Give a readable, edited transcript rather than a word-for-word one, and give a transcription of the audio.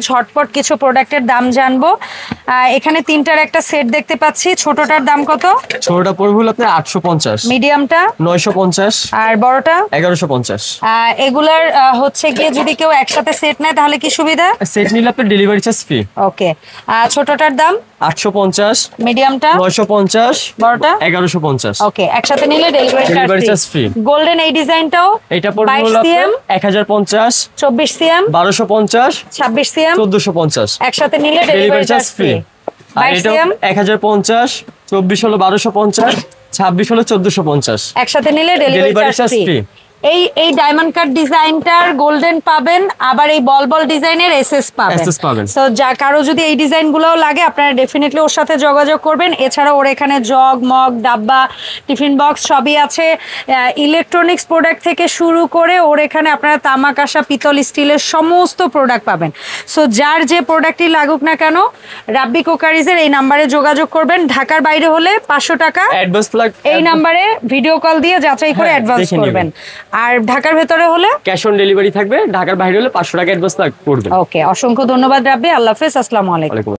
ঝটপট কিছু প্রোডাক্টের দাম জানবো। এখানে তিনটার একটা সেট দেখতে পাচ্ছি, ছোটটার দাম কত? ছোটটা পড়বে হলো আপনার 850, মিডিয়ামটা 950 আর বড়টা 1150। এগুলার হচ্ছে গিয়ে যদি কেউ একসাথে সেট নেয় তাহলে কি সুবিধা? সেট নিলে আপনার ডেলিভারি চার্জ ফ্রি। ওকে, ছোটটার দাম 850, মিডিয়ামটা 950, বড়টা 1150। ওকে, একসাথে নিলে ডেলিভারি চার্জ ফ্রি। গোল্ডেন এই ডিজাইনটাও এটা পড়বে হলো আপনার 1050, 24 সিএম 1250, 26 সিএম 1450। একসাথে নিলে ডেলিভারি চার্জ ফ্রি। আর এটা 1050, 24 হলো 1250, 26 হলো 1450। একসাথে নিলে ডেলিভারি চার্জ ফ্রি। এই ডায়মন্ড কাট ডিজাইনটার গোল্ডেন পাবেন, আবার এই বল বল ডিজাইনের এসএস পাবেন। সো যা কারো যদি এই ডিজাইনগুলোও লাগে আপনারা ডেফিনেটলি ওর সাথে যোগাযোগ করবেন। এছাড়া ওর এখানে জগ, মগ, ডাব্বা, টিফিন বক্স সবই আছে। ইলেকট্রনিক্স প্রোডাক্ট থেকে শুরু করে ওর এখানে আপনারা তামা, কাঁসা, পিতল, স্টিলের সমস্ত প্রোডাক্ট পাবেন। সো যার যে প্রোডাক্টই লাগুক না কেন রাব্বি কোকারিজের এই নাম্বারে যোগাযোগ করবেন। ঢাকার বাইরে হলে 500 টাকা অ্যাডভান্স এই নাম্বারে ভিডিও কল দিয়ে যাচাই করে অ্যাডভান্স করবেন। আর ঢাকার ভেতরে হলে ক্যাশ অন ডেলিভারি থাকবে, ঢাকার বাইরে হলে 500 টাকা অ্যাডভান্স পড়বে। ওকে, অসংখ্য ধন্যবাদ রাব্বি। আল্লাহ হাফেজ, আসসালামু আলাইকুম।